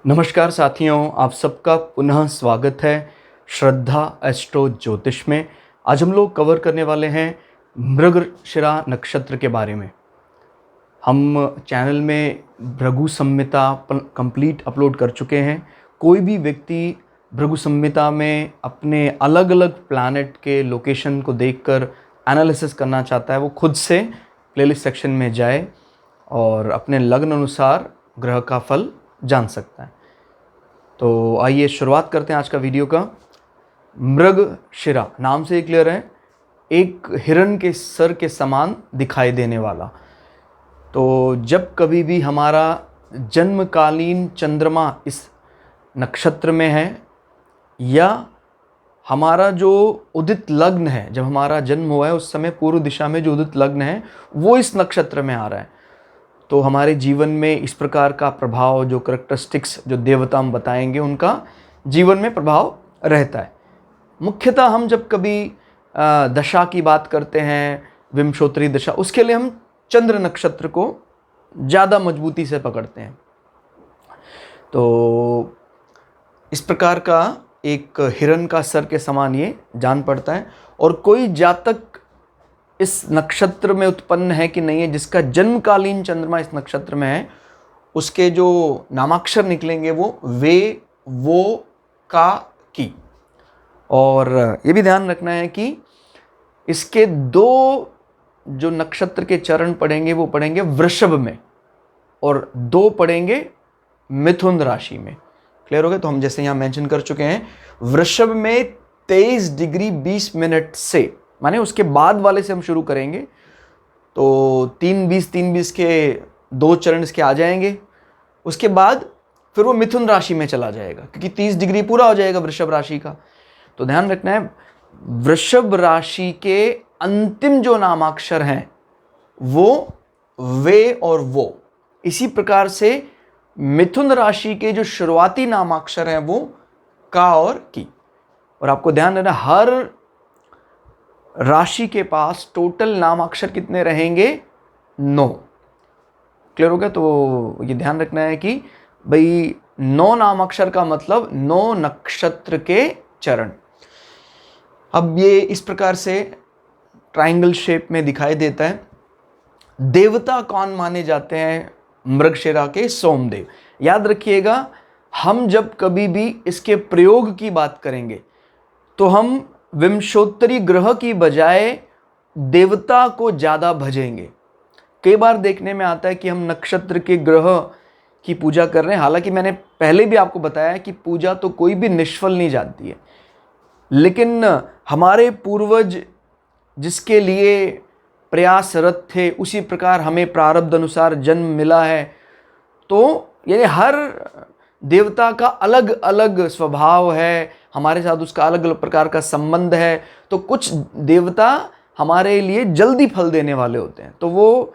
नमस्कार साथियों, आप सबका पुनः स्वागत है श्रद्धा एस्ट्रो ज्योतिष में। आज हम लोग कवर करने वाले हैं मृगशिरा नक्षत्र के बारे में। हम चैनल में भृगु संहिता कंप्लीट अपलोड कर चुके हैं। कोई भी व्यक्ति भृगु संहिता में अपने अलग अलग प्लैनेट के लोकेशन को देखकर एनालिसिस करना चाहता है, वो खुद से प्लेलिस्ट सेक्शन में जाए और अपने लग्न अनुसार ग्रह का फल जान सकता है। तो आइए शुरुआत करते हैं आज का वीडियो का। मृगशिरा नाम से ही क्लियर है, एक हिरण के सर के समान दिखाई देने वाला। तो जब कभी भी हमारा जन्मकालीन चंद्रमा इस नक्षत्र में है या हमारा जो उदित लग्न है, जब हमारा जन्म हुआ है उस समय पूर्व दिशा में जो उदित लग्न है वो इस नक्षत्र में आ रहा है, तो हमारे जीवन में इस प्रकार का प्रभाव, जो करैक्टरिस्टिक्स जो देवता हम बताएंगे उनका जीवन में प्रभाव रहता है। मुख्यतः हम जब कभी दशा की बात करते हैं, विंशोत्तरी दशा, उसके लिए हम चंद्र नक्षत्र को ज़्यादा मजबूती से पकड़ते हैं। तो इस प्रकार का एक हिरण का सर के समान ये जान पड़ता है। और कोई जातक इस नक्षत्र में उत्पन्न है कि नहीं है, जिसका जन्मकालीन चंद्रमा इस नक्षत्र में है, उसके जो नामाक्षर निकलेंगे वो वे, वो, का, की। और ये भी ध्यान रखना है कि इसके दो जो नक्षत्र के चरण पड़ेंगे वो पड़ेंगे वृषभ में और दो पड़ेंगे मिथुन राशि में। क्लियर हो गया? तो हम जैसे यहाँ मेंशन कर चुके हैं, वृषभ में 23 डिग्री 20 मिनट से, माने उसके बाद वाले से हम शुरू करेंगे तो 3:20 के दो चरण इसके आ जाएंगे। उसके बाद फिर वो मिथुन राशि में चला जाएगा, क्योंकि 30 डिग्री पूरा हो जाएगा वृषभ राशि का। तो ध्यान रखना है, वृषभ राशि के अंतिम जो नामाक्षर हैं वो वे और वो। इसी प्रकार से मिथुन राशि के जो शुरुआती नामाक्षर हैं वो का और की। और आपको ध्यान देना, हर राशि के पास टोटल नामाक्षर कितने रहेंगे? 9। क्लियर हो गया? तो ये ध्यान रखना है कि भाई 9 नामाक्षर का मतलब 9 नक्षत्र के चरण। अब ये इस प्रकार से ट्रायंगल शेप में दिखाई देता है। देवता कौन माने जाते हैं मृगशिरा के? सोमदेव। याद रखिएगा, हम जब कभी भी इसके प्रयोग की बात करेंगे तो हम विंशोत्तरी ग्रह की बजाय देवता को ज़्यादा भजेंगे। कई बार देखने में आता है कि हम नक्षत्र के ग्रह की पूजा कर रहे हैं। हालांकि मैंने पहले भी आपको बताया कि पूजा तो कोई भी निष्फल नहीं जाती है, लेकिन हमारे पूर्वज जिसके लिए प्रयासरत थे उसी प्रकार हमें प्रारब्ध अनुसार जन्म मिला है। तो यानी हर देवता का अलग अलग स्वभाव है, हमारे साथ उसका अलग अलग प्रकार का संबंध है। तो कुछ देवता हमारे लिए जल्दी फल देने वाले होते हैं, तो वो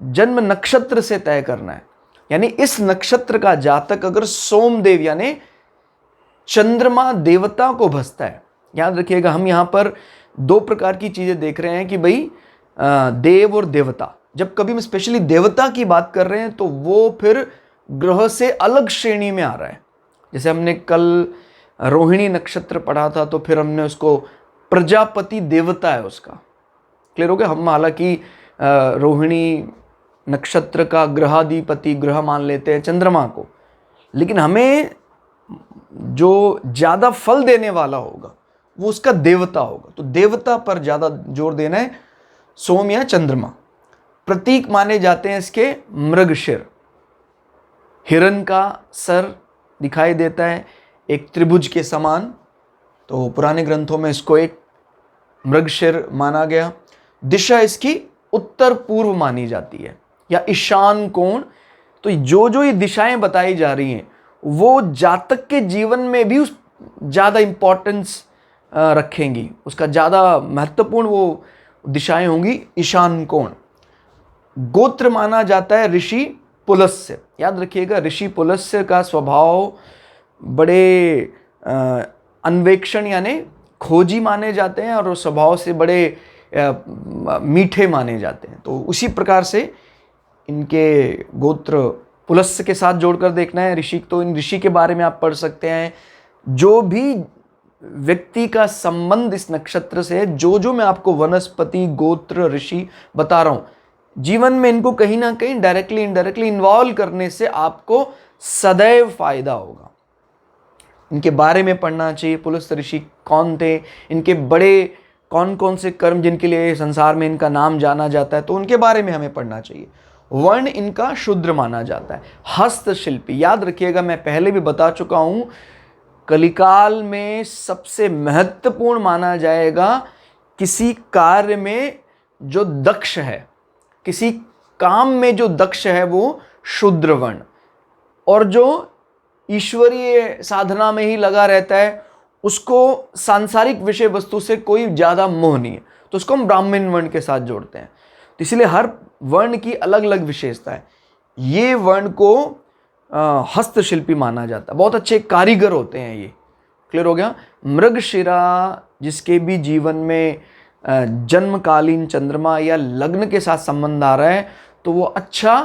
जन्म नक्षत्र से तय करना है। यानी इस नक्षत्र का जातक अगर सोमदेव यानी चंद्रमा देवता को भजता है, याद रखिएगा हम यहाँ पर दो प्रकार की चीजें देख रहे हैं कि भाई देव और देवता। जब कभी हम स्पेशली देवता की बात कर रहे हैं तो वो फिर ग्रह से अलग श्रेणी में आ रहा है। जैसे हमने कल रोहिणी नक्षत्र पढ़ा था, तो फिर हमने उसको प्रजापति देवता है उसका। क्लियर हो गया? हम हालांकि रोहिणी नक्षत्र का ग्रहाधिपति ग्रह मान लेते हैं चंद्रमा को, लेकिन हमें जो ज़्यादा फल देने वाला होगा वो उसका देवता होगा। तो देवता पर ज़्यादा जोर देना है। सोम या चंद्रमा प्रतीक माने जाते हैं इसके मृगशिर। हिरण का सर दिखाई देता है एक त्रिभुज के समान, तो पुराने ग्रंथों में इसको एक मृगशिर माना गया। दिशा इसकी उत्तर पूर्व मानी जाती है या ईशान कोण। तो जो ये दिशाएं बताई जा रही हैं वो जातक के जीवन में भी उस ज़्यादा इम्पोर्टेंस रखेंगी, उसका ज़्यादा महत्वपूर्ण वो दिशाएं होंगी ईशान कोण। गोत्र माना जाता है ऋषि पुलस्त्य। याद रखिएगा, ऋषि पुलस्त्य का स्वभाव बड़े अन्वेक्षण यानी खोजी माने जाते हैं और स्वभाव से बड़े मीठे माने जाते हैं। तो उसी प्रकार से इनके गोत्र पुलस्त्य के साथ जोड़कर देखना है ऋषि, तो इन ऋषि के बारे में आप पढ़ सकते हैं। जो भी व्यक्ति का संबंध इस नक्षत्र से है, जो जो मैं आपको वनस्पति, गोत्र, ऋषि बता रहा हूं, जीवन में इनको कहीं ना कहीं डायरेक्टली इनडायरेक्टली इन्वॉल्व करने से आपको सदैव फायदा होगा। इनके बारे में पढ़ना चाहिए। पुलस्त्य ऋषि कौन थे, इनके बड़े कौन कौन से कर्म जिनके लिए संसार में इनका नाम जाना जाता है, तो उनके बारे में हमें पढ़ना चाहिए। वर्ण इनका शूद्र माना जाता है। हस्तशिल्पी, याद रखिएगा, मैं पहले भी बता चुका हूं, कलिकाल में सबसे महत्वपूर्ण माना जाएगा किसी कार्य में जो दक्ष है, किसी काम में जो दक्ष है वो शूद्र वर्ण, और जो ईश्वरीय साधना में ही लगा रहता है, उसको सांसारिक विषय वस्तु से कोई ज़्यादा मोह नहीं है, तो उसको हम ब्राह्मण वर्ण के साथ जोड़ते हैं। तो इसलिए हर वर्ण की अलग अलग विशेषता है। ये वर्ण को हस्तशिल्पी माना जाता है, बहुत अच्छे कारीगर होते हैं ये। क्लियर हो गया। मृगशिरा, जिसके भी जीवन में जन्मकालीन चंद्रमा या लग्न के साथ संबंध आ रहा है, तो वो अच्छा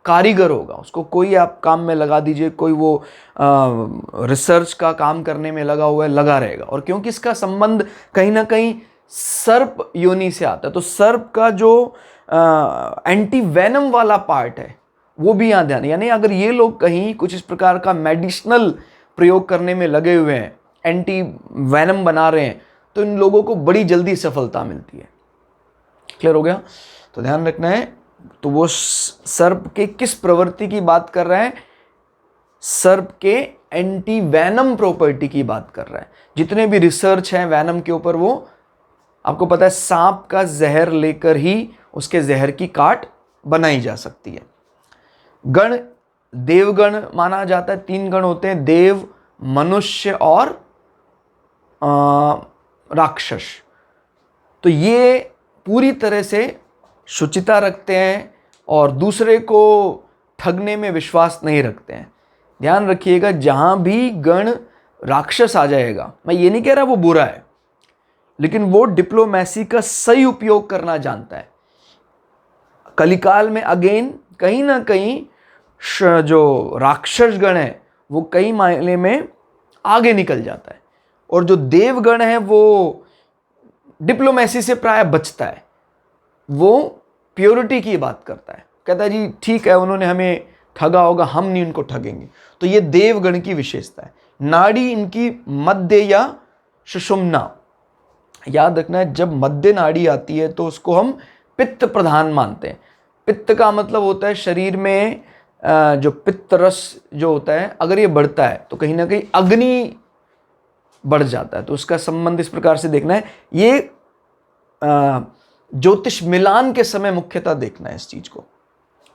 कारीगर होगा। उसको कोई आप काम में लगा दीजिए, कोई वो रिसर्च का काम करने में लगा हुआ है, लगा रहेगा। और क्योंकि इसका संबंध कहीं ना कहीं सर्प योनि से आता है, तो सर्प का जो एंटी वेनम वाला पार्ट है वो भी यहाँ ध्यान, यानी अगर ये लोग कहीं कुछ इस प्रकार का मेडिसिनल प्रयोग करने में लगे हुए हैं, एंटी वेनम बना रहे हैं, तो इन लोगों को बड़ी जल्दी सफलता मिलती है। क्लियर हो गया। तो ध्यान रखना है। तो वो सर्प के किस प्रवृत्ति की बात कर रहा है? सर्प के एंटी वेनम प्रॉपर्टी की बात कर रहा है। जितने भी रिसर्च हैं वेनम के ऊपर, वो आपको पता है सांप का जहर लेकर ही उसके जहर की काट बनाई जा सकती है। गण, देवगण माना जाता है। 3 गण होते हैं, देव, मनुष्य और राक्षस। तो ये पूरी तरह से शुचिता रखते हैं और दूसरे को ठगने में विश्वास नहीं रखते हैं। ध्यान रखिएगा, जहां भी गण राक्षस आ जाएगा, मैं ये नहीं कह रहा वो बुरा है, लेकिन वो डिप्लोमेसी का सही उपयोग करना जानता है। कलिकाल में अगेन कहीं ना कहीं जो राक्षस गण है वो कई मायने में आगे निकल जाता है, और जो देवगण है वो डिप्लोमेसी से प्राय बचता है। वो प्योरिटी की बात करता है, कहता है जी ठीक है, उन्होंने हमें ठगा होगा, हम नहीं उनको ठगेंगे। तो ये देवगण की विशेषता है। नाड़ी इनकी मध्य या सुषुम्ना। याद रखना है, जब मध्य नाड़ी आती है तो उसको हम पित्त प्रधान मानते हैं। पित्त का मतलब होता है शरीर में जो पित्त रस जो होता है, अगर ये बढ़ता है तो कहीं ना कहीं अग्नि बढ़ जाता है। तो उसका संबंध इस प्रकार से देखना है। ये ज्योतिष मिलान के समय मुख्यतः देखना है इस चीज को।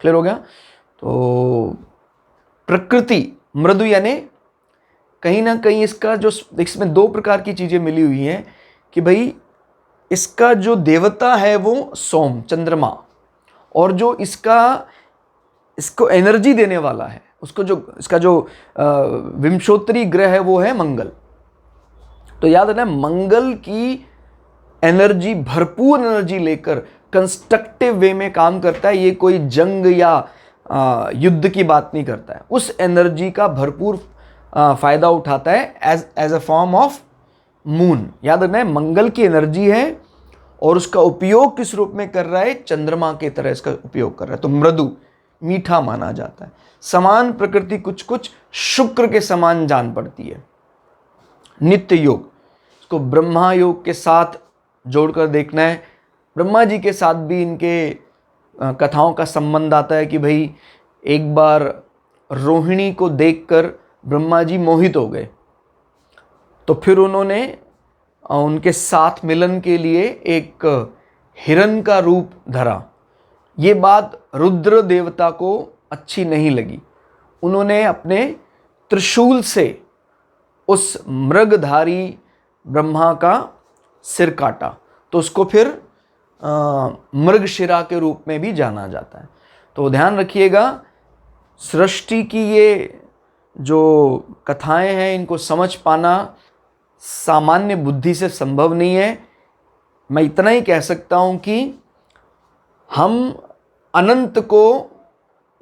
क्लियर हो गया। तो प्रकृति मृदु, यानी कहीं ना कहीं इसका जो, इसमें 2 प्रकार की चीजें मिली हुई हैं कि भाई इसका जो देवता है वो सोम, चंद्रमा, और जो इसको एनर्जी देने वाला है, उसको जो इसका जो विंशोत्तरी ग्रह है वो है मंगल। तो याद रखना, मंगल की एनर्जी, भरपूर एनर्जी लेकर कंस्ट्रक्टिव वे में काम करता है। ये कोई जंग या युद्ध की बात नहीं करता है, उस एनर्जी का भरपूर फायदा उठाता है as a form of moon. याद रखना है, मंगल की एनर्जी है और उसका उपयोग किस रूप में कर रहा है? चंद्रमा की तरह इसका उपयोग कर रहा है। तो मृदु, मीठा माना जाता है। समान प्रकृति कुछ कुछ शुक्र के समान जान पड़ती है। नित्य योग, इसको ब्रह्मा योग के साथ जोड़कर देखना है। ब्रह्मा जी के साथ भी इनके कथाओं का संबंध आता है कि भाई एक बार रोहिणी को देखकर ब्रह्मा जी मोहित हो गए, तो फिर उन्होंने उनके साथ मिलन के लिए एक हिरण का रूप धरा। ये बात रुद्र देवता को अच्छी नहीं लगी। उन्होंने अपने त्रिशूल से उस मृगधारी ब्रह्मा का सिर काटा, तो उसको फिर मृगशिरा के रूप में भी जाना जाता है। तो ध्यान रखिएगा, सृष्टि की ये जो कथाएं हैं, इनको समझ पाना सामान्य बुद्धि से संभव नहीं है। मैं इतना ही कह सकता हूं कि हम अनंत को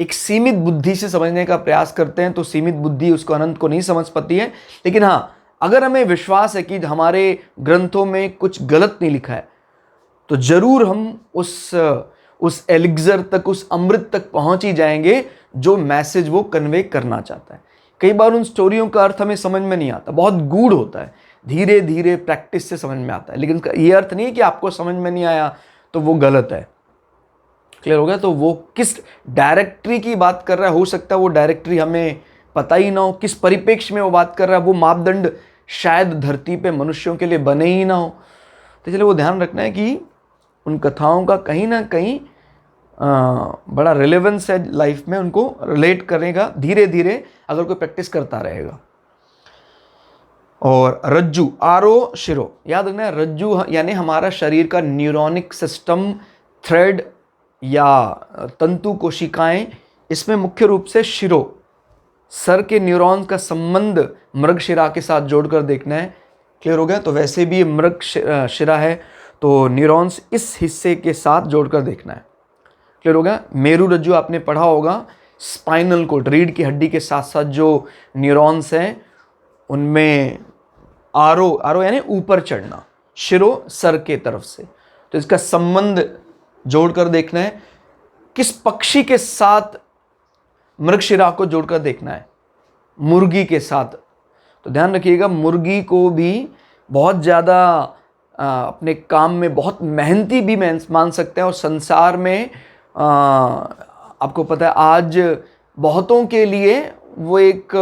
एक सीमित बुद्धि से समझने का प्रयास करते हैं तो सीमित बुद्धि उसको अनंत को नहीं समझ पाती है। लेकिन हाँ, अगर हमें विश्वास है कि हमारे ग्रंथों में कुछ गलत नहीं लिखा है तो जरूर हम उस एलिक्जर तक, उस अमृत तक पहुंच ही जाएंगे जो मैसेज वो कन्वे करना चाहता है। कई बार उन स्टोरियों का अर्थ हमें समझ में नहीं आता, बहुत गूढ़ होता है, धीरे धीरे प्रैक्टिस से समझ में आता है। लेकिन ये अर्थ नहीं है कि आपको समझ में नहीं आया तो वो गलत है। क्लियर हो गया? तो वो किस डायरेक्टरी की बात कर रहा है, हो सकता है वो डायरेक्टरी हमें पता ही ना हो, किस परिप्रेक्ष्य में वो बात कर रहा है, वो मापदंड शायद धरती पे मनुष्यों के लिए बने ही ना हो। तो चलिए वो ध्यान रखना है कि उन कथाओं का कहीं ना कहीं बड़ा रिलेवेंस है लाइफ में, उनको रिलेट करेगा धीरे धीरे अगर कोई प्रैक्टिस करता रहेगा। और रज्जु, आरो शिरो, याद रखना है रज्जु यानी हमारा शरीर का न्यूरोनिक सिस्टम, थ्रेड या तंतु कोशिकाएं, इसमें मुख्य रूप से शिरो, सर के न्यूरॉन्स का संबंध मृगशिरा के साथ जोड़कर देखना है। क्लियर हो गया? तो वैसे भी मृगशिरा है तो न्यूरॉन्स इस हिस्से के साथ जोड़कर देखना है। क्लियर हो गया? मेरु रज्जु आपने पढ़ा होगा, स्पाइनल कोड, रीढ़ की हड्डी के साथ साथ जो न्यूरॉन्स हैं उनमें आरो यानी ऊपर चढ़ना, शिरो सर के तरफ से, तो इसका संबंध जोड़कर देखना है। किस पक्षी के साथ मृगशिरा को जोड़कर देखना है? मुर्गी के साथ। तो ध्यान रखिएगा, मुर्गी को भी बहुत ज़्यादा अपने काम में बहुत मेहनती भी मान सकते हैं। और संसार में आपको पता है आज बहुतों के लिए वो एक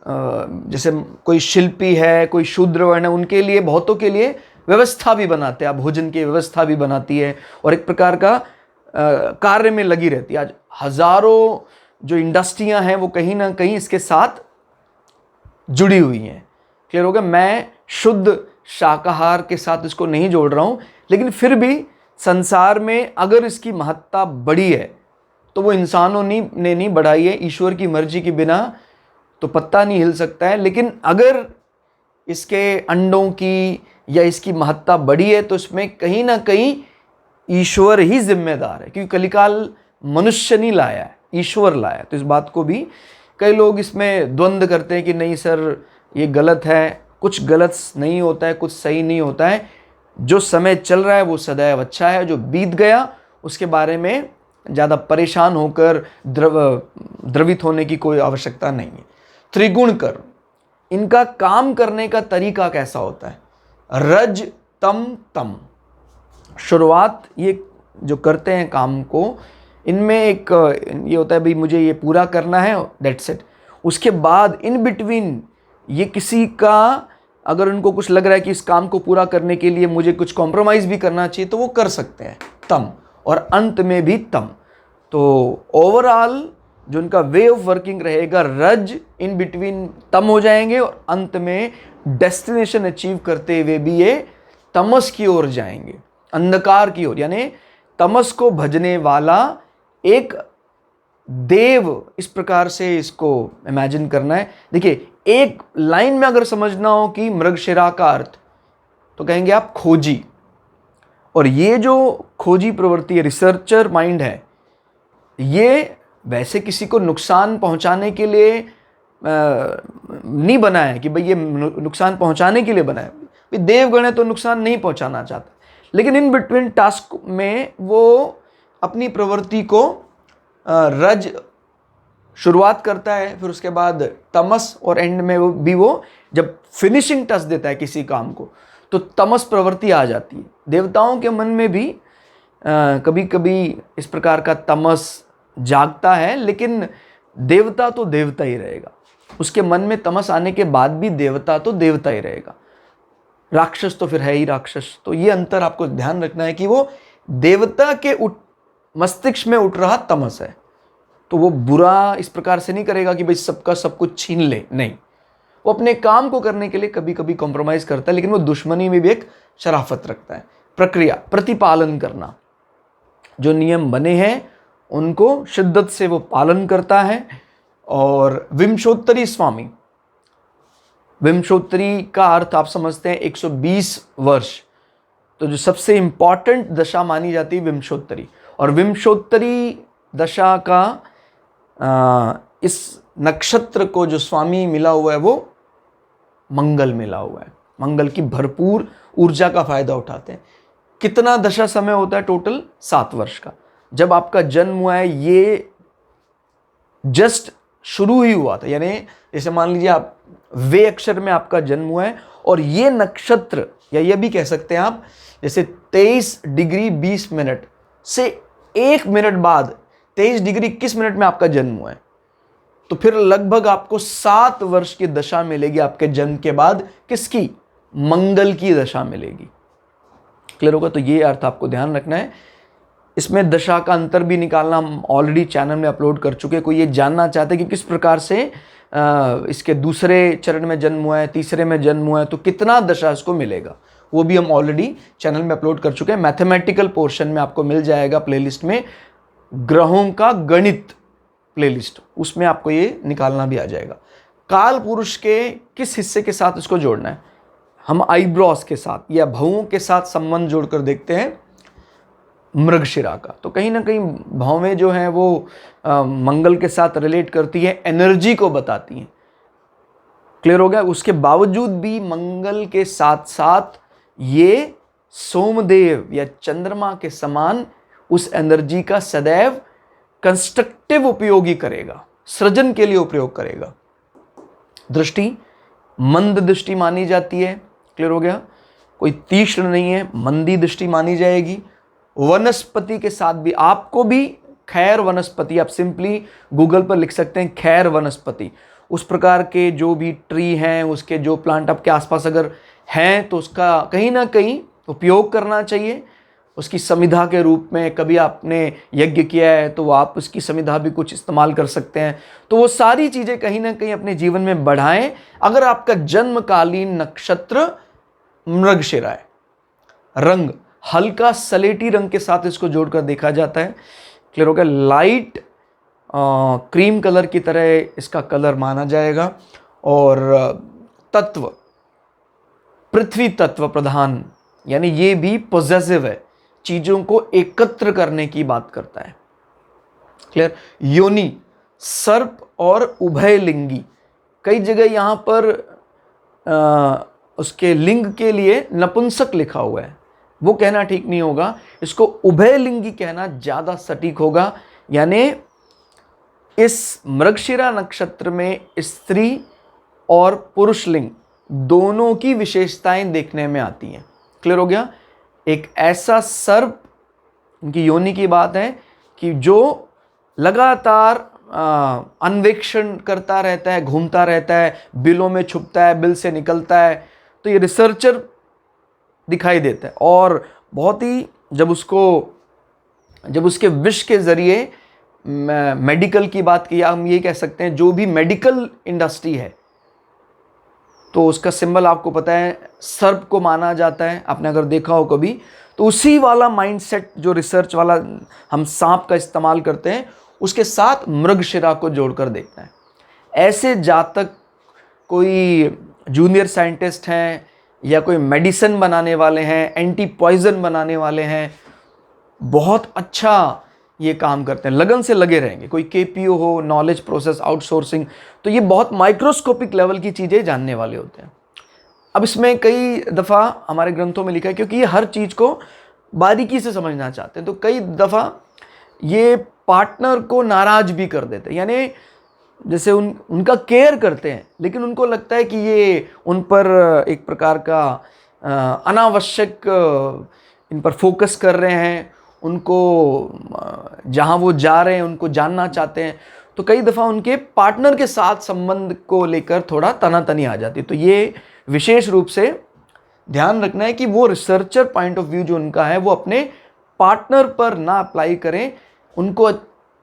जैसे कोई शिल्पी है, कोई शूद्र वर्ण है, उनके लिए, बहुतों के लिए व्यवस्था भी बनाते हैं, भोजन की व्यवस्था भी बनाती है और एक प्रकार का कार्य में लगी रहती है। आज हजारों जो इंडस्ट्रियां हैं वो कहीं ना कहीं इसके साथ जुड़ी हुई हैं। क्लियर हो गया? मैं शुद्ध शाकाहार के साथ इसको नहीं जोड़ रहा हूं, लेकिन फिर भी संसार में अगर इसकी महत्ता बढ़ी है तो वो इंसानों ने नहीं बढ़ाई है। ईश्वर की मर्जी के बिना तो पत्ता नहीं हिल सकता है। लेकिन अगर इसके अंडों की या इसकी महत्ता बढ़ी है तो इसमें कहीं ना कहीं ईश्वर ही जिम्मेदार है, क्योंकि कलिकाल मनुष्य नहीं लाया है, ईश्वर लाया। तो इस बात को भी कई लोग इसमें द्वंद्व करते हैं कि नहीं सर ये गलत है, कुछ गलत नहीं होता है, कुछ सही नहीं होता है। जो समय चल रहा है वो सदैव अच्छा है, जो बीत गया उसके बारे में ज़्यादा परेशान होकर द्रवित होने की कोई आवश्यकता नहीं है। त्रिगुण कर, इनका काम करने का तरीका कैसा होता है? रज तम तम, शुरुआत ये जो करते हैं काम को, इनमें एक ये होता है भाई मुझे ये पूरा करना है, दैट्स इट। उसके बाद इन बिटवीन ये किसी का अगर उनको कुछ लग रहा है कि इस काम को पूरा करने के लिए मुझे कुछ कॉम्प्रोमाइज़ भी करना चाहिए तो वो कर सकते हैं, तम। और अंत में भी तम। तो ओवरऑल जो उनका वे ऑफ वर्किंग रहेगा, रज इन बिटवीन तम हो जाएंगे और अंत में डेस्टिनेशन अचीव करते हुए भी ये तमस की ओर जाएंगे, अंधकार की ओर। यानी तमस को भजने वाला एक देव, इस प्रकार से इसको इमेजिन करना है। देखिए, एक लाइन में अगर समझना हो कि मृगशिरा का अर्थ, तो कहेंगे आप खोजी। और ये जो खोजी प्रवृत्ति है, रिसर्चर माइंड है, ये वैसे किसी को नुकसान पहुंचाने के लिए नहीं बना है कि भाई ये नुकसान पहुंचाने के लिए बना है। देवगण है तो नुकसान नहीं पहुंचाना चाहता, लेकिन इन बिटवीन टास्क में वो अपनी प्रवृत्ति को रज शुरुआत करता है, फिर उसके बाद तमस, और एंड में वो जब फिनिशिंग टच देता है किसी काम को तो तमस प्रवृत्ति आ जाती है। देवताओं के मन में भी कभी कभी इस प्रकार का तमस जागता है, लेकिन देवता तो देवता ही रहेगा। उसके मन में तमस आने के बाद भी देवता तो देवता ही रहेगा, राक्षस तो फिर है ही राक्षस। तो ये अंतर आपको ध्यान रखना है कि वो देवता के मस्तिष्क में उठ रहा तमस है, तो वो बुरा इस प्रकार से नहीं करेगा कि भाई सबका सब कुछ छीन ले, नहीं। वो अपने काम को करने के लिए कभी कभी कॉम्प्रोमाइज़ करता है, लेकिन वो दुश्मनी में भी एक शराफत रखता है। प्रक्रिया, प्रतिपालन करना, जो नियम बने हैं उनको शिद्दत से वो पालन करता है। और विंशोत्तरी स्वामी, विंशोत्तरी का अर्थ आप समझते हैं 120 वर्ष, तो जो सबसे इंपॉर्टेंट दशा मानी जाती है विंशोत्तरी। और विंशोत्तरी दशा का इस नक्षत्र को जो स्वामी मिला हुआ है वो मंगल मिला हुआ है, मंगल की भरपूर ऊर्जा का फायदा उठाते हैं। कितना दशा समय होता है टोटल? 7 वर्ष का। जब आपका जन्म हुआ है ये जस्ट शुरू ही हुआ था, यानी जैसे मान लीजिए आप वे अक्षर में आपका जन्म हुआ है और ये नक्षत्र, या ये भी कह सकते हैं आप, जैसे 23 डिग्री 20 मिनट से 1 मिनट बाद 23 डिग्री 21 मिनट में आपका जन्म हुआ है, तो फिर लगभग आपको 7 वर्ष की दशा मिलेगी आपके जन्म के बाद। किसकी? मंगल की दशा मिलेगी। क्लियर होगा? तो ये अर्थ आपको ध्यान रखना है। इसमें दशा का अंतर भी निकालना हम ऑलरेडी चैनल में अपलोड कर चुके हैं। कोई ये जानना चाहते हैं कि किस प्रकार से इसके दूसरे चरण में जन्म हुआ है, तीसरे में जन्म हुआ है, तो कितना दशा इसको मिलेगा, वो भी हम ऑलरेडी चैनल में अपलोड कर चुके हैं। मैथमेटिकल पोर्शन में आपको मिल जाएगा प्लेलिस्ट में, ग्रहों का गणित प्लेलिस्ट, उसमें आपको ये निकालना भी आ जाएगा। काल पुरुष के किस हिस्से के साथ इसको जोड़ना है? हम आईब्रॉस के साथ या भवों के साथ संबंध जोड़कर देखते हैं मृगशिरा का। तो कहीं ना कहीं भवें जो हैं वो मंगल के साथ रिलेट करती है, एनर्जी को बताती हैं। क्लियर हो गया? उसके बावजूद भी मंगल के साथ साथ ये सोमदेव या चंद्रमा के समान उस एनर्जी का सदैव कंस्ट्रक्टिव उपयोगी करेगा, सृजन के लिए उपयोग करेगा। दृष्टि मंद दृष्टि मानी जाती है। क्लियर हो गया? कोई तीक्ष्ण नहीं है, मंदी दृष्टि मानी जाएगी। वनस्पति के साथ भी, आपको भी खैर वनस्पति, आप सिंपली गूगल पर लिख सकते हैं खैर वनस्पति, उस प्रकार के जो भी ट्री हैं, उसके जो प्लांट आपके आसपास अगर हैं तो उसका कहीं ना कहीं उपयोग करना चाहिए। उसकी समिधा के रूप में, कभी आपने यज्ञ किया है तो आप उसकी समिधा भी कुछ इस्तेमाल कर सकते हैं। तो वो सारी चीज़ें कहीं ना कहीं अपने जीवन में बढ़ाएं। अगर आपका जन्मकालीन नक्षत्र मृगशिरा है, रंग हल्का सलेटी रंग के साथ इसको जोड़कर देखा जाता है। क्लियर हो गया? लाइट क्रीम कलर की तरह इसका कलर माना जाएगा। और तत्व पृथ्वी तत्व प्रधान, यानी ये भी पॉजेसिव है, चीजों को एकत्र करने की बात करता है। क्लियर? योनि सर्प और उभयलिंगी, कई जगह यहां पर उसके लिंग के लिए नपुंसक लिखा हुआ है, वो कहना ठीक नहीं होगा, इसको उभयलिंगी कहना ज्यादा सटीक होगा। यानी इस मृगशिरा नक्षत्र में स्त्री और पुरुष लिंग दोनों की विशेषताएं देखने में आती हैं। क्लियर हो गया? एक ऐसा सर्प, उनकी योनि की बात है, कि जो लगातार अन्वेषण करता रहता है, घूमता रहता है, बिलों में छुपता है, बिल से निकलता है, तो ये रिसर्चर दिखाई देता है। और बहुत ही जब उसके विष के जरिए मेडिकल की बात की, या हम ये कह सकते हैं जो भी मेडिकल इंडस्ट्री है, तो उसका सिंबल आपको पता है सर्प को माना जाता है। आपने अगर देखा हो कभी, तो उसी वाला माइंडसेट जो रिसर्च वाला हम सांप का इस्तेमाल करते हैं, उसके साथ मृगशिरा को जोड़कर देखना है। ऐसे जातक कोई जूनियर साइंटिस्ट हैं या कोई मेडिसिन बनाने वाले हैं, एंटी पॉइजन बनाने वाले हैं, बहुत अच्छा ये काम करते हैं, लगन से लगे रहेंगे। कोई केपीओ हो, नॉलेज प्रोसेस आउटसोर्सिंग, तो ये बहुत माइक्रोस्कोपिक लेवल की चीज़ें जानने वाले होते हैं। अब इसमें कई दफ़ा हमारे ग्रंथों में लिखा है, क्योंकि ये हर चीज़ को बारीकी से समझना चाहते हैं, तो कई दफ़ा ये पार्टनर को नाराज भी कर देते हैं। यानी जैसे उनका केयर करते हैं, लेकिन उनको लगता है कि ये उन पर एक प्रकार का अनावश्यक इन पर फोकस कर रहे हैं, उनको जहाँ वो जा रहे हैं उनको जानना चाहते हैं, तो कई दफ़ा उनके पार्टनर के साथ संबंध को लेकर थोड़ा तनातनी आ जाती है। तो ये विशेष रूप से ध्यान रखना है कि वो रिसर्चर पॉइंट ऑफ व्यू जो उनका है वो अपने पार्टनर पर ना अप्लाई करें, उनको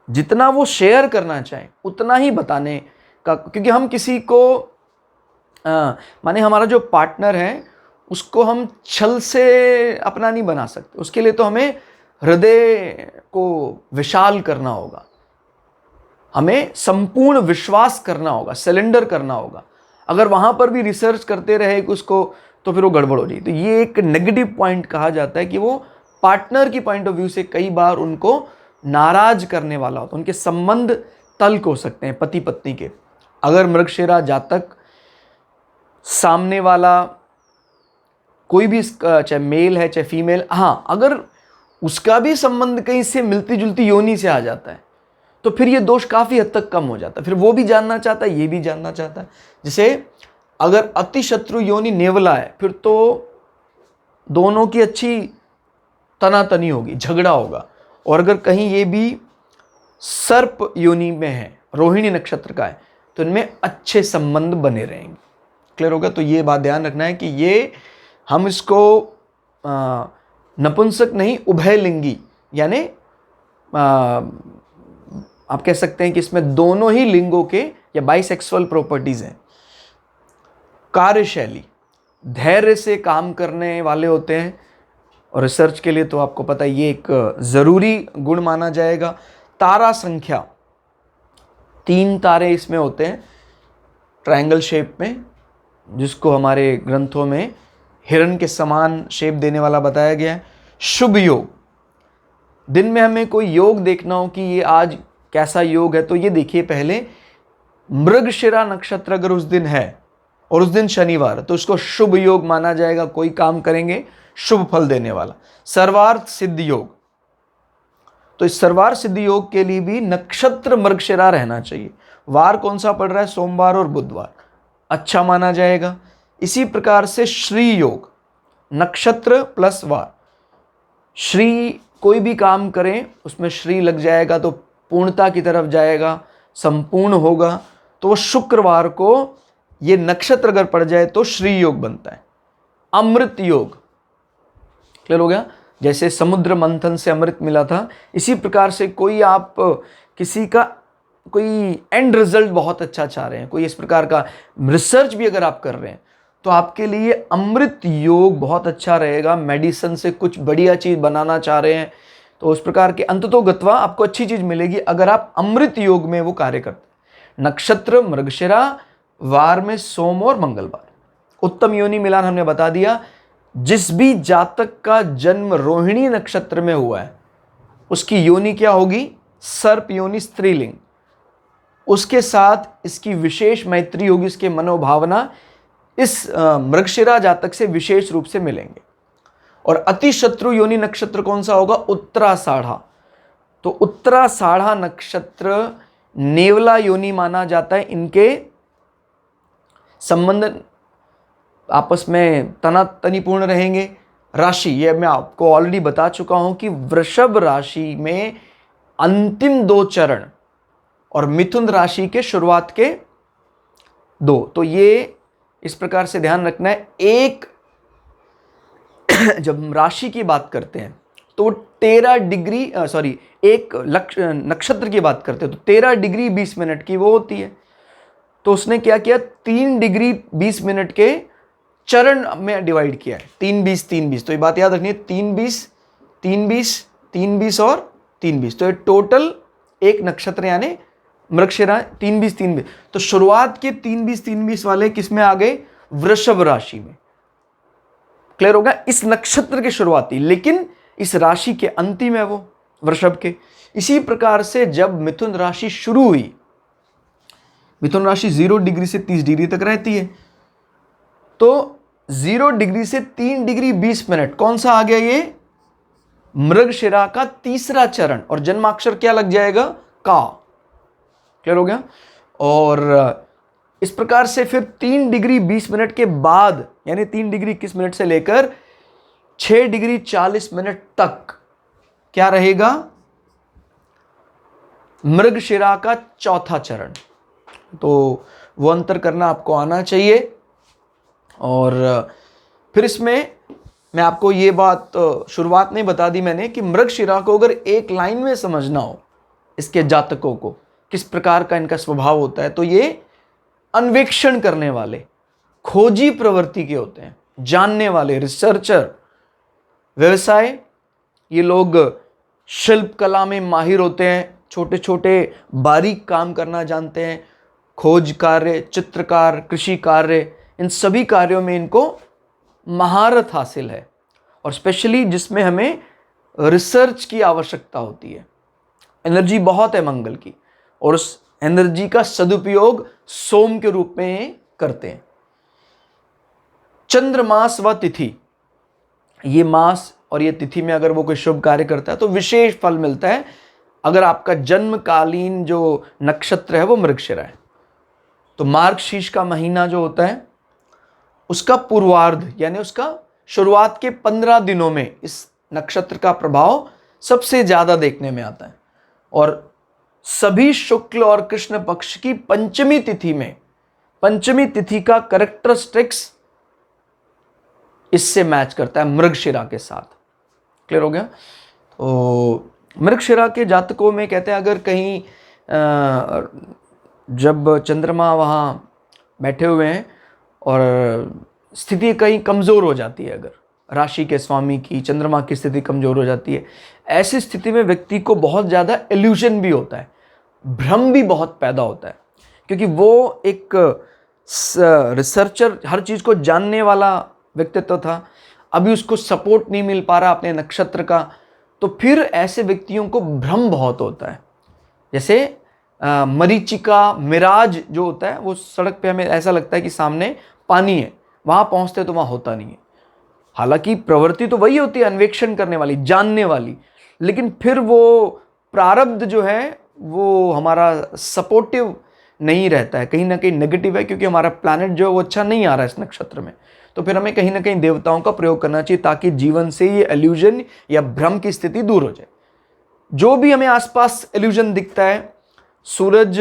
जितना वो शेयर करना चाहें उतना ही बताने का। क्योंकि हम किसी को माने हमारा जो पार्टनर है उसको हम छल से अपना नहीं बना सकते, उसके लिए तो हमें हृदय को विशाल करना होगा, हमें संपूर्ण विश्वास करना होगा, सिलेंडर करना होगा। अगर वहां पर भी रिसर्च करते रहे उसको, तो फिर वो गड़बड़ हो जाएगी। तो ये एक नेगेटिव पॉइंट कहा जाता है कि वो पार्टनर की पॉइंट ऑफ व्यू से कई बार उनको नाराज करने वाला होता है, उनके संबंध तल्क हो सकते हैं पति पत्नी के। अगर मृगशिरा जातक सामने वाला कोई भी चाहे मेल है चाहे फीमेल, हाँ अगर उसका भी संबंध कहीं से मिलती जुलती योनि से आ जाता है तो फिर ये दोष काफ़ी हद तक कम हो जाता है। फिर वो भी जानना चाहता है, ये भी जानना चाहता है। जैसे अगर अति शत्रु योनि नेवला है फिर तो दोनों की अच्छी तनातनी होगी, झगड़ा होगा। और अगर कहीं ये भी सर्प योनि में है, रोहिणी नक्षत्र का है, तो इनमें अच्छे संबंध बने रहेंगे। क्लियर होगा? तो ये बात ध्यान रखना है कि ये हम इसको नपुंसक नहीं उभयलिंगी, यानी आप कह सकते हैं कि इसमें दोनों ही लिंगों के या बाइसेक्सुअल प्रॉपर्टीज हैं। कार्यशैली, धैर्य से काम करने वाले होते हैं, और रिसर्च के लिए तो आपको पता है ये एक ज़रूरी गुण माना जाएगा। तारा संख्या, 3 तारे इसमें होते हैं ट्रायंगल शेप में, जिसको हमारे ग्रंथों में हिरण के समान शेप देने वाला बताया गया है। शुभ योग, दिन में हमें कोई योग देखना हो कि ये आज कैसा योग है, तो ये देखिए पहले मृगशिरा नक्षत्र अगर उस दिन है और उस दिन शनिवार, तो उसको शुभ योग माना जाएगा। कोई काम करेंगे शुभ फल देने वाला। सर्वार्थ सिद्ध योग, तो इस सर्वार्थ सिद्ध योग के लिए भी नक्षत्र मृगशिरा रहना चाहिए। वार कौन सा पड़ रहा है? सोमवार और बुधवार, अच्छा माना जाएगा। इसी प्रकार से श्री योग, नक्षत्र प्लस वार, श्री कोई भी काम करें उसमें श्री लग जाएगा तो पूर्णता की तरफ जाएगा, संपूर्ण होगा। तो शुक्रवार को ये नक्षत्र अगर पड़ जाए तो श्री योग बनता है। अमृत योग, क्लियर हो गया? जैसे समुद्र मंथन से अमृत मिला था, इसी प्रकार से कोई आप किसी का कोई एंड रिजल्ट बहुत अच्छा चाह रहे हैं, कोई इस प्रकार का रिसर्च भी अगर आप कर रहे हैं, तो आपके लिए अमृत योग बहुत अच्छा रहेगा। मेडिसिन से कुछ बढ़िया चीज़ बनाना चाह रहे हैं तो उस प्रकार के अंततोगत्वा आपको अच्छी चीज़ मिलेगी अगर आप अमृत योग में वो कार्य करते हैं। नक्षत्र मृगशिरा, वार में सोम और मंगलवार। उत्तम योनि मिलान हमने बता दिया। जिस भी जातक का जन्म रोहिणी नक्षत्र में हुआ है उसकी योनि क्या होगी? सर्प योनि, स्त्रीलिंग। उसके साथ इसकी विशेष मैत्री होगी, इसके मनोभावना इस मृगशिरा जातक से विशेष रूप से मिलेंगे। और अति शत्रु योनि नक्षत्र कौन सा होगा? उत्तराषाढ़ा। तो उत्तराषाढ़ा नक्षत्र नेवला योनि माना जाता है। इनके संबंध आपस में तनातनीपूर्ण रहेंगे। राशि, ये मैं आपको ऑलरेडी बता चुका हूं कि वृषभ राशि में अंतिम 2 चरण और मिथुन राशि के शुरुआत के 2, तो ये इस प्रकार से ध्यान रखना है। एक जब हम राशि की बात करते हैं तो 13 डिग्री एक नक्षत्र की बात करते हैं तो 13 डिग्री 20 मिनट की वो होती है। तो उसने क्या किया? 3 डिग्री 20 मिनट के चरण में डिवाइड किया है, 3-20 3-20। तो ये बात याद रखनी है, 3-20 3-20 3-20 और 3-20। तो ये टोटल एक नक्षत्र यानी मृगशिरा 3-20 3-20। तो शुरुआत के 3-20 3-20 वाले किस में आ गए? वृषभ राशि में। क्लियर होगा? इस नक्षत्र के शुरुआती, लेकिन इस राशि के अंतिम है वो वृषभ के। इसी प्रकार से जब मिथुन राशि शुरू हुई, मिथुन राशि 0 डिग्री से 30 डिग्री तक रहती है, तो 0 डिग्री से 3 डिग्री 20 मिनट कौन सा आ गया? ये मृगशिरा का तीसरा चरण, और जन्माक्षर क्या लग जाएगा? का। क्लियर हो गया? और इस प्रकार से फिर 3 डिग्री 20 मिनट के बाद, यानी 3 डिग्री 21 मिनट से लेकर 6 डिग्री 40 मिनट तक क्या रहेगा? मृगशिरा का चौथा चरण। तो वो अंतर करना आपको आना चाहिए। और फिर इसमें मैं आपको ये बात शुरुआत में बता दी मैंने कि मृगशिरा को अगर एक लाइन में समझना हो, इसके जातकों को किस प्रकार का इनका स्वभाव होता है, तो ये अन्वेषण करने वाले, खोजी प्रवृत्ति के होते हैं, जानने वाले, रिसर्चर। व्यवसाय, ये लोग शिल्प कला में माहिर होते हैं, छोटे छोटे बारीक काम करना जानते हैं। खोज कार्य, चित्रकार, कृषि कार्य, इन सभी कार्यों में इनको महारत हासिल है। और स्पेशली जिसमें हमें रिसर्च की आवश्यकता होती है, एनर्जी बहुत है मंगल की, और उस एनर्जी का सदुपयोग सोम के रूप में करते हैं। चंद्रमास व तिथि, ये मास और ये तिथि में अगर वो कोई शुभ कार्य करता है तो विशेष फल मिलता है। अगर आपका जन्मकालीन जो नक्षत्र है वो मृगशिरा है, तो मार्गशीर्ष का महीना जो होता है उसका पूर्वार्ध यानी उसका शुरुआत के 15 दिनों में इस नक्षत्र का प्रभाव सबसे ज्यादा देखने में आता है। और सभी शुक्ल और कृष्ण पक्ष की पंचमी तिथि में, पंचमी तिथि का कैरेक्टरिस्टिक्स इससे मैच करता है मृगशिरा के साथ। क्लियर हो गया? तो मृगशिरा के जातकों में कहते हैं अगर कहीं जब चंद्रमा वहाँ बैठे हुए हैं और स्थिति कहीं कमज़ोर हो जाती है, अगर राशि के स्वामी की चंद्रमा की स्थिति कमज़ोर हो जाती है, ऐसी स्थिति में व्यक्ति को बहुत ज़्यादा इल्यूजन भी होता है, भ्रम भी बहुत पैदा होता है, क्योंकि वो एक रिसर्चर, हर चीज़ को जानने वाला व्यक्तित्व था, अभी उसको सपोर्ट नहीं मिल पा रहा अपने नक्षत्र का, तो फिर ऐसे व्यक्तियों को भ्रम बहुत होता है। जैसे मरीचिका, मिराज जो होता है, वो सड़क पे हमें ऐसा लगता है कि सामने पानी है, वहाँ पहुँचते तो वहाँ होता नहीं है। हालांकि प्रवृत्ति तो वही होती है अन्वेषण करने वाली, जानने वाली, लेकिन फिर वो प्रारब्ध जो है वो हमारा सपोर्टिव नहीं रहता है, कहीं ना कहीं नेगेटिव है, क्योंकि हमारा प्लैनेट जो है वो अच्छा नहीं आ रहा है इस नक्षत्र में। तो फिर हमें कहीं ना कहीं देवताओं का प्रयोग करना चाहिए ताकि जीवन से ये इल्यूजन या भ्रम की स्थिति दूर हो जाए। जो भी हमें आसपास इल्यूजन दिखता है, सूरज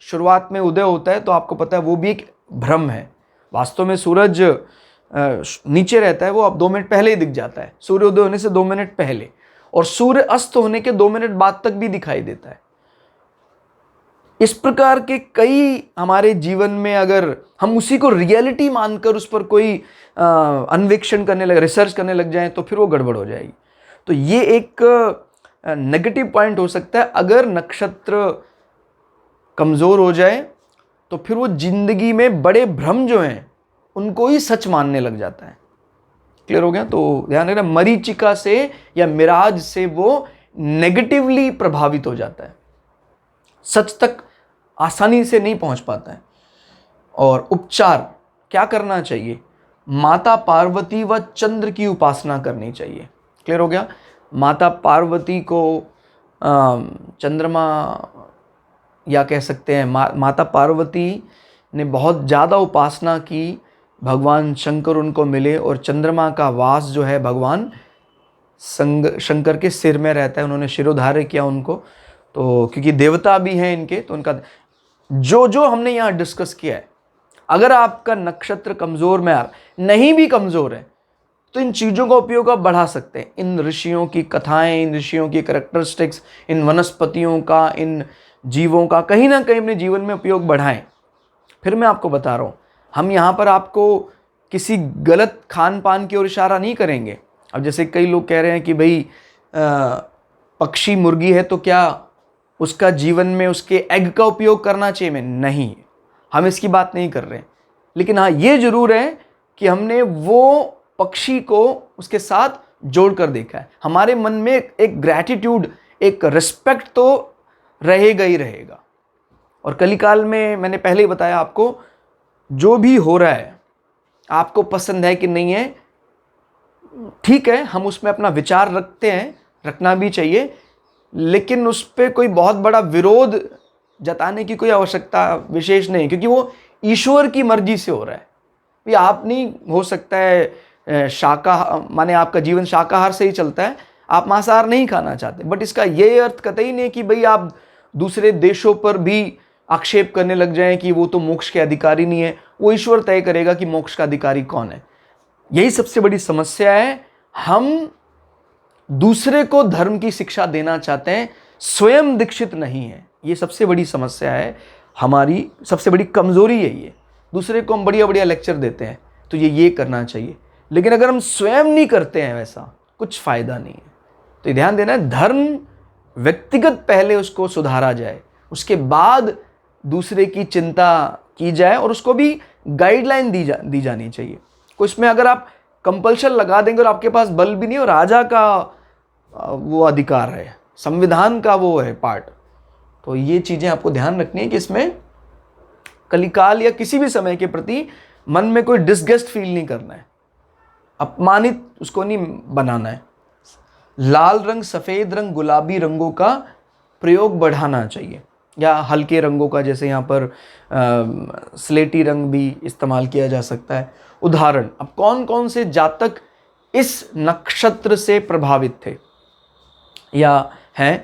शुरुआत में उदय होता है तो आपको पता है वो भी एक भ्रम है। वास्तव में सूरज नीचे रहता है, वो अब 2 मिनट पहले ही दिख जाता है, सूर्य उदय होने से 2 मिनट पहले, और सूर्य अस्त होने के 2 मिनट बाद तक भी दिखाई देता है। इस प्रकार के कई हमारे जीवन में अगर हम उसी को रियलिटी मानकर उस पर कोई अन्वेषण करने लगे, रिसर्च करने लग जाएं, तो फिर वो गड़बड़ हो जाएगी। तो ये एक नेगेटिव पॉइंट हो सकता है। अगर नक्षत्र कमज़ोर हो जाए तो फिर वो जिंदगी में बड़े भ्रम जो हैं उनको ही सच मानने लग जाता है। क्लियर हो गया? तो ध्यान रखना, मरीचिका से या मिराज से वो नेगेटिवली प्रभावित हो जाता है, सच तक आसानी से नहीं पहुंच पाता है। और उपचार क्या करना चाहिए? माता पार्वती व चंद्र की उपासना करनी चाहिए। क्लियर हो गया? माता पार्वती को चंद्रमा या कह सकते हैं माता पार्वती ने बहुत ज़्यादा उपासना की, भगवान शंकर उनको मिले, और चंद्रमा का वास जो है भगवान शंकर के सिर में रहता है, उन्होंने शिरोधार्य किया उनको, तो क्योंकि देवता भी हैं इनके, तो उनका जो हमने यहाँ डिस्कस किया है, अगर आपका नक्षत्र कमज़ोर में नहीं भी कमज़ोर है तो इन चीज़ों का उपयोग आप बढ़ा सकते हैं। इन ऋषियों की कथाएं, इन ऋषियों की कैरेक्टरिस्टिक्स, इन वनस्पतियों का, इन जीवों का कहीं ना कहीं अपने जीवन में उपयोग बढ़ाएं। फिर मैं आपको बता रहा हूँ, हम यहाँ पर आपको किसी गलत खान पान की ओर इशारा नहीं करेंगे। अब जैसे कई लोग कह रहे हैं कि भाई पक्षी मुर्गी है तो क्या उसका जीवन में उसके एग का उपयोग करना चाहिए? नहीं, हम इसकी बात नहीं कर रहे हैं। लेकिन हाँ, ये जरूर है कि हमने वो पक्षी को उसके साथ जोड़ कर देखा है। हमारे मन में एक ग्रैटिट्यूड, एक रिस्पेक्ट तो रहेगा ही रहेगा। और कलिकाल में मैंने पहले ही बताया आपको, जो भी हो रहा है आपको पसंद है कि नहीं है, ठीक है, हम उसमें अपना विचार रखते हैं, रखना भी चाहिए, लेकिन उस पर कोई बहुत बड़ा विरोध जताने की कोई आवश्यकता विशेष नहीं, क्योंकि वो ईश्वर की मर्जी से हो रहा है। ये आप नहीं हो सकता है माने आपका जीवन शाकाहार से ही चलता है, आप मांसाहार नहीं खाना चाहते, बट इसका ये अर्थ कतई नहीं कि भाई आप दूसरे देशों पर भी आक्षेप करने लग जाएं कि वो तो मोक्ष के अधिकारी नहीं है। वो ईश्वर तय करेगा कि मोक्ष का अधिकारी कौन है। यही सबसे बड़ी समस्या है, हम दूसरे को धर्म की शिक्षा देना चाहते हैं, स्वयं दीक्षित नहीं है। ये सबसे बड़ी समस्या है, हमारी सबसे बड़ी कमजोरी है ये। दूसरे को हम बढ़िया बढ़िया लेक्चर देते हैं, तो ये करना चाहिए, लेकिन अगर हम स्वयं नहीं करते हैं वैसा, कुछ फायदा नहीं है। तो ये ध्यान देना है, धर्म व्यक्तिगत पहले उसको सुधारा जाए, उसके बाद दूसरे की चिंता की जाए, और उसको भी गाइडलाइन दी जानी चाहिए। कोई इसमें अगर आप कंपल्शन लगा देंगे और आपके पास बल भी नहीं, और राजा का वो अधिकार है, संविधान का वो है पार्ट, तो ये चीज़ें आपको ध्यान रखनी है कि इसमें कलिकाल या किसी भी समय के प्रति मन में कोई डिसगस्ट फील नहीं करना है, अपमानित उसको नहीं बनाना है। लाल रंग, सफ़ेद रंग, गुलाबी रंगों का प्रयोग बढ़ाना चाहिए, या हल्के रंगों का, जैसे यहाँ पर स्लेटी रंग भी इस्तेमाल किया जा सकता है। उदाहरण, अब कौन कौन से जातक इस नक्षत्र से प्रभावित थे या हैं,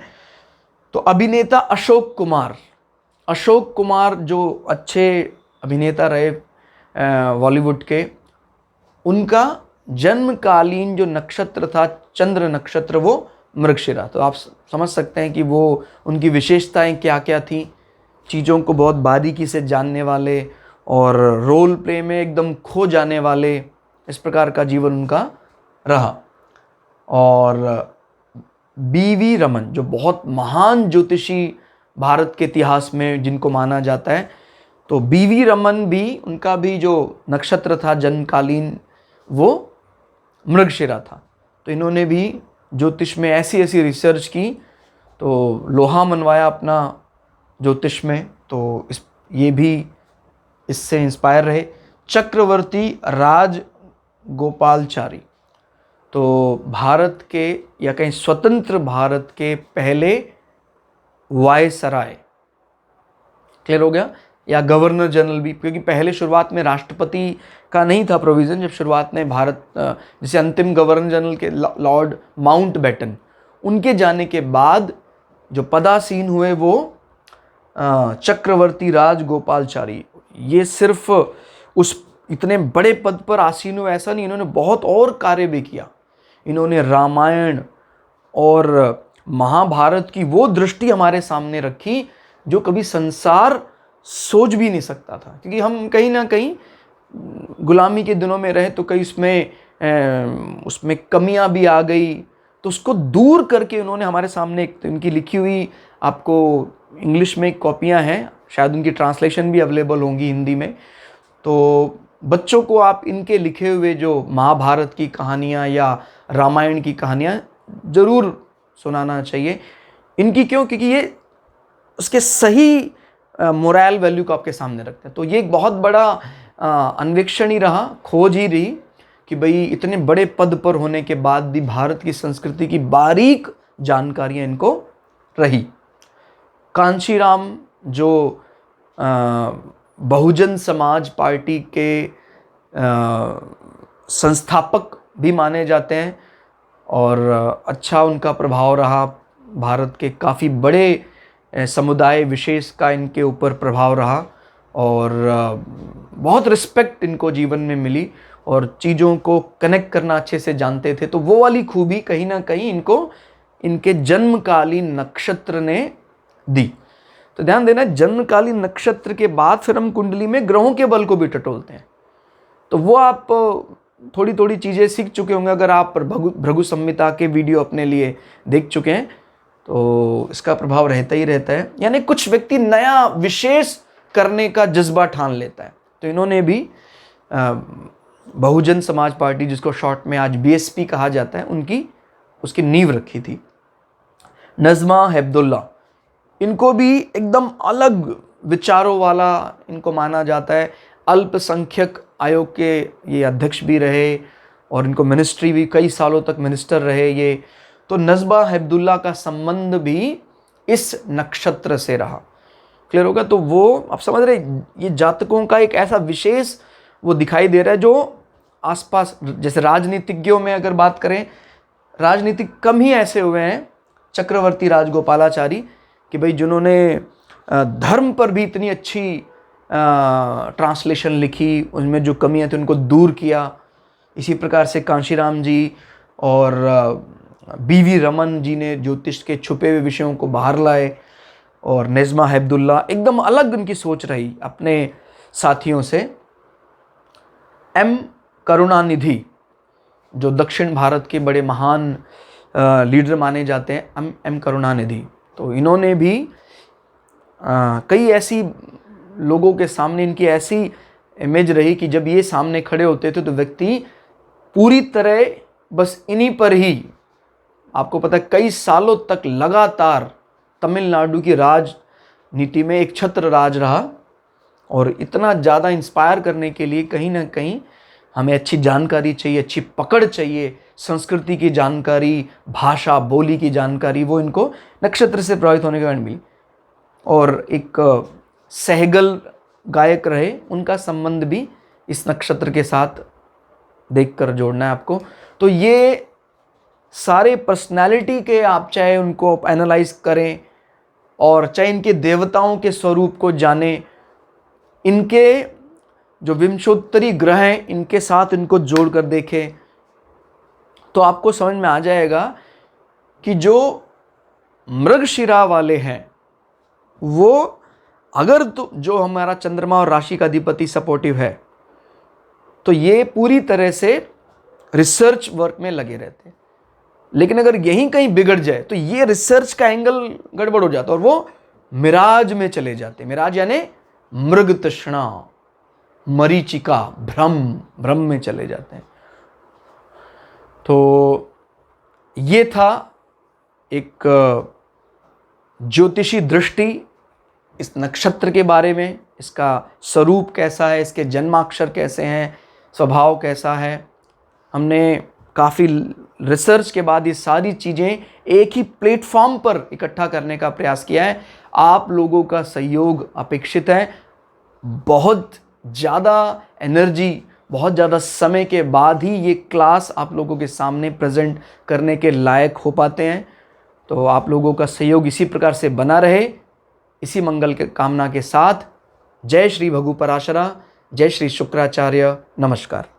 तो अभिनेता अशोक कुमार, अशोक कुमार जो अच्छे अभिनेता रहे बॉलीवुड के, उनका जन्मकालीन जो नक्षत्र था चंद्र नक्षत्र, वो मृगशिरा। तो आप समझ सकते हैं कि वो उनकी विशेषताएं क्या क्या थी। चीज़ों को बहुत बारीकी से जानने वाले और रोल प्ले में एकदम खो जाने वाले, इस प्रकार का जीवन उनका रहा। और बीवी रमन जो बहुत महान ज्योतिषी भारत के इतिहास में जिनको माना जाता है, तो बीवी रमन भी, उनका भी जो नक्षत्र था जन्मकालीन वो मृगशिरा था। तो इन्होंने भी ज्योतिष में ऐसी ऐसी रिसर्च की, तो लोहा मनवाया अपना ज्योतिष में। तो ये भी इससे इंस्पायर रहे। चक्रवर्ती राज गोपालचारी, तो भारत के या कहीं स्वतंत्र भारत के पहले वायसराय, क्लियर हो गया, या गवर्नर जनरल भी, क्योंकि पहले शुरुआत में राष्ट्रपति का नहीं था प्रोविज़न। जब शुरुआत में भारत, जैसे अंतिम गवर्नर जनरल के लॉर्ड माउंटबेटन, उनके जाने के बाद जो पदासीन हुए वो चक्रवर्ती राज गोपालचारी। ये सिर्फ उस इतने बड़े पद पर आसीन हुए ऐसा नहीं, इन्होंने बहुत और कार्य भी किया। इन्होंने रामायण और महाभारत की वो दृष्टि हमारे सामने रखी जो कभी संसार सोच भी नहीं सकता था, क्योंकि हम कहीं ना कहीं गुलामी के दिनों में रहे, तो कई उसमें कमियां भी आ गई, तो उसको दूर करके उन्होंने हमारे सामने इनकी लिखी हुई, आपको इंग्लिश में कॉपियां हैं, शायद उनकी ट्रांसलेशन भी अवेलेबल होंगी हिंदी में। तो बच्चों को आप इनके लिखे हुए जो महाभारत की कहानियाँ या रामायण की कहानियाँ ज़रूर सुनाना चाहिए। इनकी क्यों? क्योंकि ये उसके सही मोरल वैल्यू को आपके सामने रखते हैं। तो ये एक बहुत बड़ा अन्वेषण ही रहा, खोज ही रही कि भाई इतने बड़े पद पर होने के बाद भी भारत की संस्कृति की बारीक जानकारियाँ इनको रही। कांशीराम जो बहुजन समाज पार्टी के संस्थापक भी माने जाते हैं, और अच्छा उनका प्रभाव रहा, भारत के काफ़ी बड़े समुदाय विशेष का इनके ऊपर प्रभाव रहा, और बहुत रिस्पेक्ट इनको जीवन में मिली, और चीज़ों को कनेक्ट करना अच्छे से जानते थे। तो वो वाली खूबी कहीं ना कहीं इनको इनके जन्मकालीन नक्षत्र ने दी। तो ध्यान देना, जन्मकालीन नक्षत्र के बाद फिर हम कुंडली में ग्रहों के बल को भी टटोलते हैं। तो वो आप थोड़ी थोड़ी चीज़ें सीख चुके होंगे अगर आप भृगु संहिता के वीडियो अपने लिए देख चुके हैं, तो इसका प्रभाव रहता ही रहता है। यानी कुछ व्यक्ति नया विशेष करने का जज्बा ठान लेता है। तो इन्होंने भी बहुजन समाज पार्टी, जिसको शॉर्ट में आज बीएसपी कहा जाता है, उसकी नींव रखी थी। नज़मा हेपतुल्ला, इनको भी एकदम अलग विचारों वाला इनको माना जाता है। अल्पसंख्यक आयोग के ये अध्यक्ष भी रहे, और इनको मिनिस्ट्री भी, कई सालों तक मिनिस्टर रहे ये। तो नज़मा हेपतुल्ला का संबंध भी इस नक्षत्र से रहा। क्लियर होगा? तो वो आप समझ रहे, ये जातकों का एक ऐसा विशेष वो दिखाई दे रहा है जो आसपास, जैसे राजनीतिज्ञों में अगर बात करें, राजनीतिक कम ही ऐसे हुए हैं चक्रवर्ती राजगोपालाचारी कि भाई जिन्होंने धर्म पर भी इतनी अच्छी ट्रांसलेशन लिखी, उनमें जो कमियां थी उनको दूर किया। इसी प्रकार से कांशीराम जी और बीवी रमन जी ने ज्योतिष के छुपे हुए विषयों को बाहर लाए, और नज़मा हेपतुल्ला एकदम अलग उनकी सोच रही अपने साथियों से। एम करुणानिधि जो दक्षिण भारत के बड़े महान लीडर माने जाते हैं, एम करुणानिधि, तो इन्होंने भी कई ऐसी लोगों के सामने, इनकी ऐसी इमेज रही कि जब ये सामने खड़े होते थे तो व्यक्ति पूरी तरह बस इन्हीं पर ही, आपको पता है, कई सालों तक लगातार तमिलनाडु की नीति में एक छत्र राज रहा और इतना ज़्यादा इंस्पायर करने के लिए कहीं ना कहीं हमें अच्छी जानकारी चाहिए, अच्छी पकड़ चाहिए, संस्कृति की जानकारी, भाषा बोली की जानकारी, वो इनको नक्षत्र से प्रभावित होने के कारण मिली। और एक सहगल गायक रहे, उनका संबंध भी इस नक्षत्र के साथ देखकर जोड़ना है आपको। तो ये सारे पर्सनालिटी के आप चाहे उनको एनालाइज करें और चाहे इनके देवताओं के स्वरूप को जानें, इनके जो विंशोत्तरी ग्रह हैं इनके साथ इनको जोड़ कर देखें, तो आपको समझ में आ जाएगा कि जो मृगशिरा वाले हैं वो अगर तो जो हमारा चंद्रमा और राशि का अधिपति सपोर्टिव है तो ये पूरी तरह से रिसर्च वर्क में लगे रहते हैं। लेकिन अगर यहीं कहीं बिगड़ जाए तो ये रिसर्च का एंगल गड़बड़ हो जाता है और वो मिराज में चले जाते हैं। मिराज यानी मृग तृष्णा, मरीचिका, भ्रम में चले जाते हैं। तो ये था एक ज्योतिषी दृष्टि इस नक्षत्र के बारे में, इसका स्वरूप कैसा है, इसके जन्माक्षर कैसे हैं, स्वभाव कैसा है। हमने काफ़ी रिसर्च के बाद ये सारी चीज़ें एक ही प्लेटफॉर्म पर इकट्ठा करने का प्रयास किया है। आप लोगों का सहयोग अपेक्षित है। बहुत ज़्यादा एनर्जी, बहुत ज़्यादा समय के बाद ही ये क्लास आप लोगों के सामने प्रेजेंट करने के लायक हो पाते हैं। तो आप लोगों का सहयोग इसी प्रकार से बना रहे, इसी मंगल के कामना के साथ। जय श्री भगु पराशरा, जय श्री शुक्राचार्य, नमस्कार।